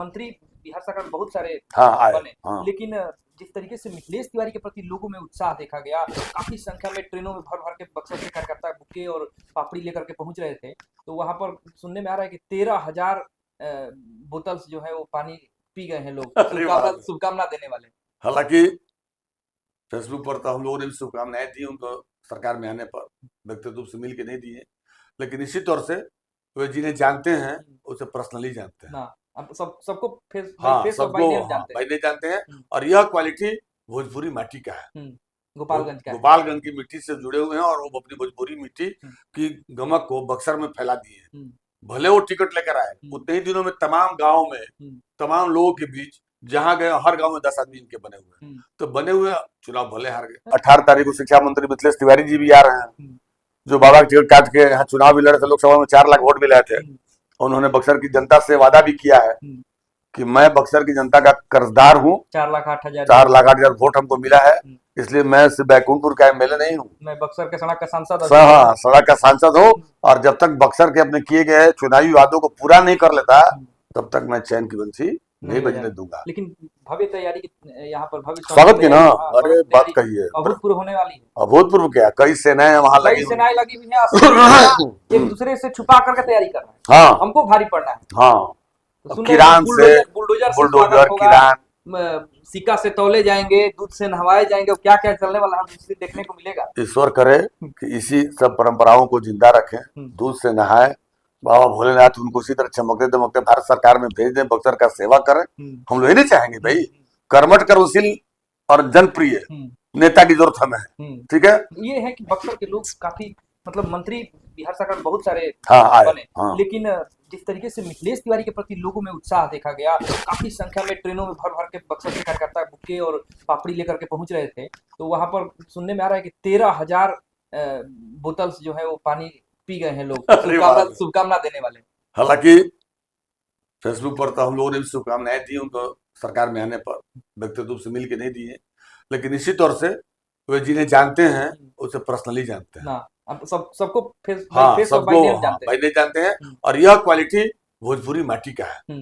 मंत्री बिहार सरकार में बहुत सारे हाँ आए। बने, हाँ लेकिन जिस तरीके से मिथिलेश तिवारी के प्रति लोगों में उत्साह देखा गया, काफी संख्या में ट्रेनों में भर भर के बक्सर से कार्यकर्ता बुके और पापड़ी लेकर के पहुंच रहे थे। तो वहां पर सुनने में आ रहा है कि 13,000 बोतल्स जो है वो पानी पी गए हैं लोग, अरे वाह। शुभकामना देने वाले। हालांकि फेसबुक पर तो हम लोगों ने भी शुभकामनाएं दी उनको सरकार में आने पर, व्यक्तिगत रूप से मिल के नहीं दिए, लेकिन इसी तौर से वे जिन्हें जानते हैं उसे पर्सनली जानते हैं। ना अब सबको फेस हाँ फेस और बाय सबको, नेम हाँ जानते भाई नहीं जानते हैं। हैं। और यह क्वालिटी भोजपुरी माटी का है, गोपालगंज का है। गोपालगंज की मिट्टी से जुड़े हुए हैं और वो अपनी भोजपुरी मिट्टी की गमक को बक्सर में फैला दिए हैं। भले वो टिकट लेकर आए, उतने ही दिनों में तमाम गाँव में तमाम लोगों के बीच जहां गए हर गांव में 10 आदमी इनके बने हुए, तो बने हुए चुनाव भले हार गए। 18 तारीख को शिक्षा मंत्री मिथिलेश तिवारी जी भी आ रहे हैं, जो बाबा के टिकट काट के यहाँ चुनाव भी लड़े थे, लोकसभा में 4 लाख वोट भी लाए थे। उन्होंने बक्सर की जनता से वादा भी किया है कि मैं बक्सर की जनता का कर्जदार हूँ। 4,08,000 वोट हमको मिला है, इसलिए मैं सिर्फ बैकुंठपुर का एमएलए नहीं हूँ, मैं बक्सर के सड़क का सांसद हाँ सड़क का सांसद हूँ। और जब तक बक्सर के अपने किए गए चुनावी वादों को पूरा नहीं कर लेता, तब तक मैं चैन की बंसी नहीं बजने दूंगा। लेकिन भव्य तैयारी यहाँ पर भव्य स्वागत की ना, अरे बात कही है, अभूतपूर्व होने वाली है। अभूतपूर्व क्या, कई सेनाएं वहां लगी हुई हैं, एक दूसरे से छुपा करके तैयारी कर रहे हैं। हाँ हमको भारी पड़ना है। हाँ तो किरान से बुलडोजर किरान, सिक्का से तौले जाएंगे, दूध से नहवाए जाएंगे, क्या क्या चलने वाला है देखने को मिलेगा। ईश्वर करे कि इसी सब परंपराओं को जिंदा रखें, दूध से नहाए, बाबा भोलेनाथ उनको उसी तरह चमकते दमकते भारत सरकार में भेज दें, बक्सर का सेवा करें। हम लोग नहीं चाहेंगे भाई, कर्मठ कर्मशील और जनप्रिय नेता की जरूरत हमें है। ठीक है, ये है कि बक्सर के लोग काफी मतलब मंत्री बिहार सरकार में बहुत सारे बने, लेकिन जिस तरीके से मिथिलेश तिवारी के प्रति लोगों में उत्साह देखा गया, काफी संख्या में ट्रेनों में भर भर के बक्सर से कार्यकर्ता बुके और पापड़ी लेकर के पहुंच रहे थे। तो वहां पर सुनने में आ रहा है कि 13,000 बोतल्स जो है वो पानी पी गए हैं लोग, शुभकामना देने वाले। हालांकि फेसबुक पर तो हम लोगों ने भी शुभकामनाएं दी उनको सरकार में आने पर, व्यक्तिगत रूप से मिल के नहीं दिए, लेकिन इसी तौर से वे जिन्हें जानते हैं उसे पर्सनली जानते हैं। सबको फेस और बाय नेम जानते हैं। और यह क्वालिटी भोजपुरी माटी का है,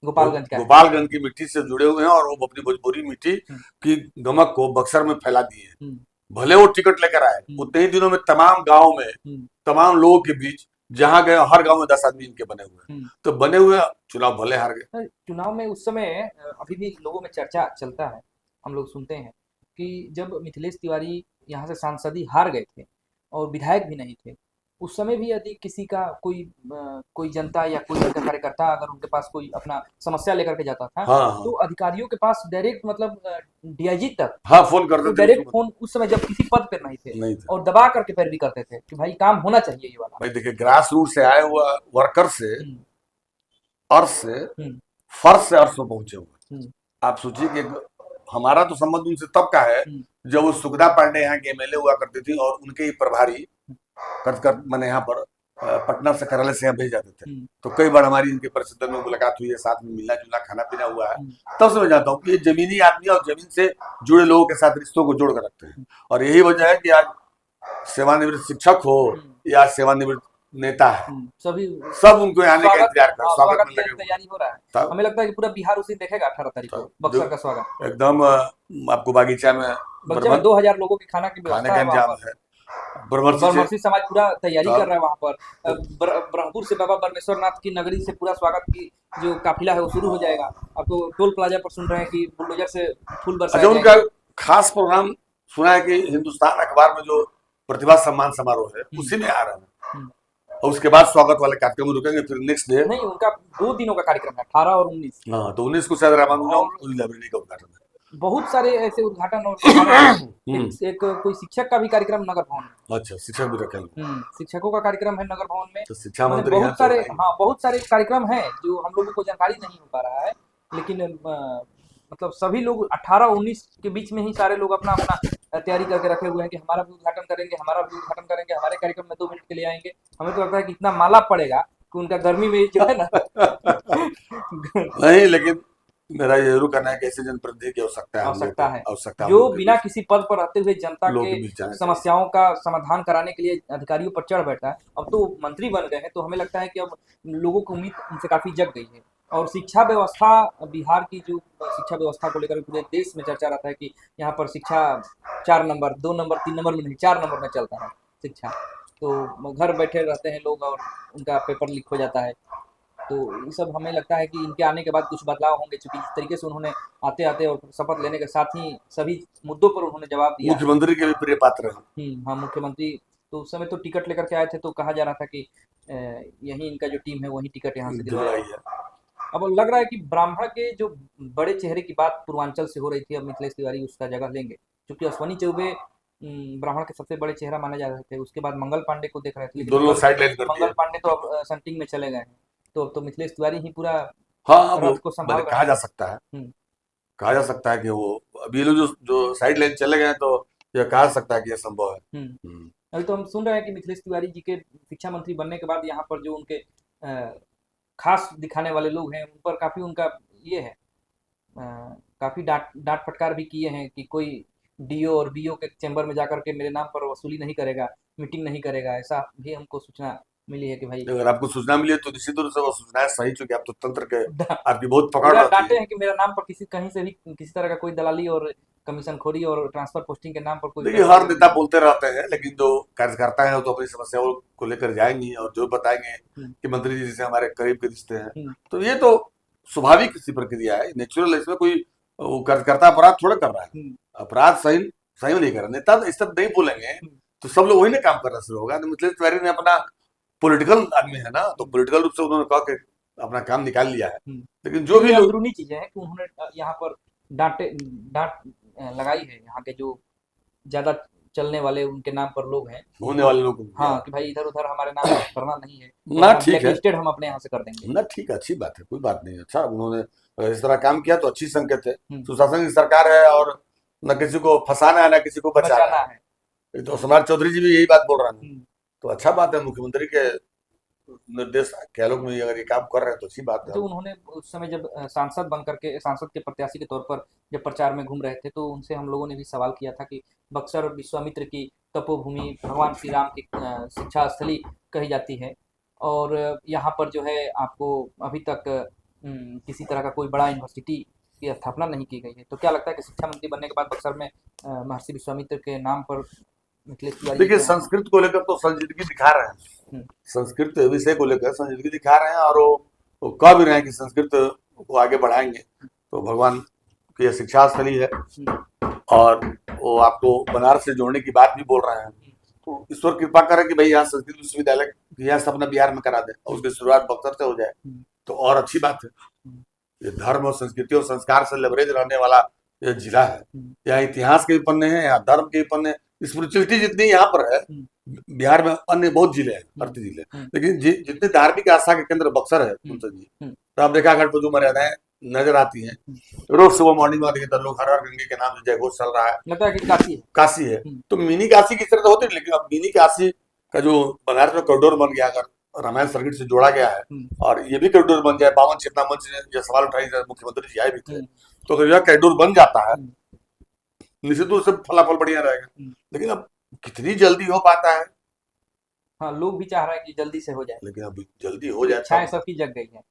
गोपालगंज की मिट्टी से जुड़े हुए हैं और वो अपनी भोजपुरी मिट्टी की गमक को बक्सर में फैला दिए हैं। भले वो टिकट लेकर आए, उतने ही दिनों में तमाम गाँव में तमाम लोगों के बीच जहां गए हर गांव में 10 आदमी इनके बने हुए, तो बने हुए चुनाव भले हार गए। चुनाव में उस समय अभी भी लोगों में चर्चा चलता है, हम लोग सुनते हैं कि जब मिथिलेश तिवारी यहाँ से सांसदी हार गए थे और विधायक भी नहीं थे, उस समय भी यदि किसी का कोई जनता या कोई कार्यकर्ता अगर उनके पास कोई अपना समस्या लेकर के जाता था, तो अधिकारियों के पास डायरेक्ट मतलब डीआईजी तक फोन करते थे, डायरेक्ट फोन, उस समय जब किसी पद पर नहीं थे, और दबा करके पैरवी करते थे कि भाई काम होना चाहिए ये वाला। भाई देखिए, ग्रास रूट से आए हुआ वर्कर से अर्श से फर्श से अर्श में पहुंचे हुए। आप सोचिए कि हमारा तो संबंध उनसे तब का है जब वो सुखदा पांडे यहाँ के एमएलए हुआ करती थी और उनके ही प्रभारी मैंने यहाँ पर पटना से कार्यालय से यहाँ भेज जाते थे। तो कई बार हमारी इनके परिषद में मुलाकात हुई है, साथ में मिलना जुलना खाना पीना हुआ है। तब से मैं जानता हूँ कि ये जमीनी आदमी और जमीन से जुड़े लोगों के साथ रिश्तों को जोड़ कर रखते हैं। और यही वजह है कि आज सेवानिवृत्त शिक्षक हो या सेवानिवृत्त नेता है, सब उनको आने का इंतजार कर स्वागत की तैयारी हो रहा है। हमें लगता है कि पूरा बिहार उसी देखेगा 18 तारीख को बक्सर का स्वागत। एकदम आपको बागीचा में 2000 लोगों की खाना की व्यवस्था है। ब्रह्मर्षि समाज पूरा तैयारी कर रहा है वहाँ पर। ब्रह्मपुर से बाबा बरमेश्वर नाथ की नगरी से पूरा स्वागत की जो काफिला है वो शुरू हो जाएगा। अब तो टोल प्लाजा पर सुन रहे हैं कि बुलडोजर से फूल बरसाया जाएगा। उनका खास प्रोग्राम सुना है कि हिंदुस्तान अखबार में जो प्रतिभा सम्मान समारोह है उसी में आ रहा है, और उसके बाद स्वागत वाले कार्यक्रम में रुकेंगे, फिर नेक्स्ट डे नहीं, उनका 2 दिनों का कार्यक्रम है, 18 और 19। हाँ, तो 19 को शायद रामानुजन लाइब्रेरी का उद्घाटन है। बहुत सारे ऐसे उद्घाटन और एक कोई शिक्षक का भी कार्यक्रम नगर भवन में। अच्छा, शिक्षक भी रखेंगे। शिक्षकों का कार्यक्रम है नगर भवन में। तो शिक्षा मंत्री बहुत सारे कार्यक्रम हैं जो हम लोगों को जानकारी नहीं हो पा रहा है, लेकिन मतलब सभी लोग 18-19 के बीच में ही सारे लोग अपना तैयारी करके रखे हुए हैं कि हमारा भी उद्घाटन करेंगे, हमारे कार्यक्रम में 2 मिनट के लिए आएंगे। हमें तो लगता है कि इतना माला पड़ेगा कि उनका गर्मी में जो है ना नहीं, लेकिन मेरा ये जरूर कहना है कि ऐसे जनप्रतिनिधि की आवश्यकता है जो बिना किसी पद पर रहते हुए जनता के समस्याओं का समाधान कराने के लिए अधिकारियों पर चढ़ बैठा है। अब तो मंत्री बन गए हैं, तो हमें लगता है कि अब लोगों को उम्मीद उनसे काफी जग गई है और शिक्षा व्यवस्था, बिहार की जो शिक्षा व्यवस्था को लेकर पूरे देश में चर्चा रहता है कि यहाँ पर शिक्षा 4 नंबर, 2 नंबर, 3 नंबर में नहीं, 4 नंबर में चलता है शिक्षा। तो घर बैठे रहते हैं लोग और उनका पेपर लीक हो जाता है। तो ये सब हमें लगता है कि इनके आने के बाद कुछ बदलाव होंगे, चूँकि जिस तरीके से उन्होंने आते-आते और शपथ लेने के साथ ही सभी मुद्दों पर उन्होंने जवाब दिया है। मुख्यमंत्री के भी प्रिय पात्र हैं। हाँ, मुख्यमंत्री तो उस समय तो टिकट लेकर के आए थे, तो कहा जा रहा था कि यहीं इनका जो टीम है वही टिकट यहाँ से दिलवाई है। अब लग रहा है कि ब्राह्मण के जो बड़े चेहरे की बात पूर्वांचल से हो रही थी, अब मिथिलेश तिवारी उसका जगह लेंगे, क्योंकि अश्वनी चौबे ब्राह्मण के सबसे बड़े चेहरा माने जा रहे थे। उसके बाद मंगल पांडे को देख रहे थे, लेकिन दोनों साइड लाइन कर दिया। मंगल पांडे तो अब संटिंग में चले गए हैं, तो अब तो मिथिलेश तिवारी ही पूरा हाँ, रथ को संभाल रहे कहा हैं। जा सकता है, कहा जा सकता है कि वो अब ये लोग जो साइड लाइन चले गए हैं, तो यह कहा जा सकता है कि यह संभव है। अभी तो हम सुन रहे हैं कि मिथिलेश तिवारी जी के शिक्षा मंत्री बनने के बाद यहाँ पर जो उनके खास दिखाने वाले लोग हैं, उन पर काफी उनका ये है, काफी डांट फटकार भी किए हैं कि कोई डीओ और बीओ के चैम्बर में जाकर के मेरे नाम पर वसूली नहीं करेगा, मीटिंग नहीं करेगा, ऐसा भी हमको सूचना मिली है कि भाई अगर आपको सूचना मिली है तो निश्चित रूप से वो सूचना है सही, चूंकि आप तो तंत्र के आपकी बहुत पकड़ रहती डांटे हैं कि मेरा नाम पर कहीं से भी किसी तरह का कोई दलाली और कमीशन खोरी और ट्रांसफर पोस्टिंग के नाम पर कोई। देखिए, हर नेता बोलते रहते हैं, लेकिन जो कार्यकर्ता है वो तो अपनी समस्याओं को लेकर जाएंगे और जो बताएंगे कि मंत्री जी से हमारे करीब के रिश्ते हैं, तो ये तो स्वाभाविक सी प्रक्रिया है, नेचुरल। इसमें कोई वो कार्यकर्ता अपराध थोड़ा कर रहा है, अपराध सही नहीं कर रहा। नेता तो इस तरह नहीं बोलेंगे तो सब लोग वही ना काम करना शुरू होगा। तो मिथिलेश तिवारी ने अपना पॉलिटिकल आदमी है ना, तो पॉलिटिकल रूप से उन्होंने कहा कि अपना काम निकाल लिया है। लेकिन जो भी अंदरूनी चीजें हैं कि उन्होंने यहाँ पर डांट लगाई है, यहाँ के जो ज्यादा चलने वाले उनके नाम पर लोग हैं, होने वाले लोग, हाँ, कि भाई इधर उधर हमारे नाम करना नहीं है ना, ठीक है, हम अपने यहाँ से कर देंगे ना, ठीक है, अच्छी बात है, कोई बात नहीं। अच्छा, उन्होंने इस तरह काम किया तो अच्छी संकेत है। सुशासन की सरकार है और न किसी को फंसाना है, न किसी को बचाना है। तो सम्राट चौधरी जी भी यही बात बोल रहे हैं, तो अच्छा बात है। मुख्यमंत्री के निर्देश के लोग में अगर ये काम कर रहे हैं तो अच्छी बात है। तो उन्होंने उस समय जब सांसद के प्रत्याशी के तौर पर जब प्रचार में घूम रहे थे, तो उनसे हम लोगों ने भी सवाल किया था कि बक्सर विश्वामित्र की तपोभूमि, भगवान श्री राम की शिक्षा स्थली कही जाती है, और यहाँ पर जो है आपको अभी तक किसी तरह का कोई बड़ा यूनिवर्सिटी की स्थापना नहीं की गई है। तो क्या लगता है कि शिक्षा मंत्री बनने के बाद बक्सर में महर्षि विश्वामित्र के नाम पर मिथिलेश तिवारी? देखिए, संस्कृत को लेकर तो संजीदगी दिखा रहे हैं, संस्कृत विषय को लेकर संजीदगी दिखा रहे हैं, और वो कह भी रहे हैं कि संस्कृत को आगे बढ़ाएंगे। तो भगवान की शिक्षा स्थली है, और वो आपको बनारस से जोड़ने की बात भी बोल रहे हैं। तो ईश्वर कृपा करे कि भाई यहाँ संस्कृत विश्वविद्यालय यहाँ स्थापना बिहार में करा दे और उसकी शुरुआत बक्सर से हो जाए, तो और अच्छी बात है। ये धर्म और संस्कृति और संस्कार से लेवरेज रहने वाला ये जिला है। यहाँ इतिहास के भी पन्ने हैं, यहाँ धर्म के भी पन्ने, स्पिरिचुअलिटी जितनी यहाँ पर है, बिहार में अन्य बहुत जिले हैं, 38 जिले, लेकिन जितने धार्मिक आस्था के केंद्र बक्सर है जी, तो आप देखा घाट पर जो मर्यादाएं नजर आती हैं। रोज सुबह मॉर्निंग में देखिए तो लोग हर हर गंगे के नाम से जय घोष चल रहा है, लगता है कि काशी है। तो मिनी काशी की तरह तो होती है, लेकिन अब मिनी काशी का जो बनारस में कॉरिडोर बन गया, अगर रामायण सर्किट से जोड़ा गया है, और ये भी कॉरिडोर बन जाए, 52 चेतना मंच ने यह सवाल उठाई, मुख्यमंत्री जी आए भी थे, तो अगर यह कॉरिडोर बन जाता है निश्चित रूप से फलाफल बढ़िया रहेगा। लेकिन अब कितनी जल्दी हो पाता है? हाँ, लोग भी चाह रहे हैं कि जल्दी से हो जाए, लेकिन अब जल्दी हो जाए, इच्छाएं सबकी जग गई है।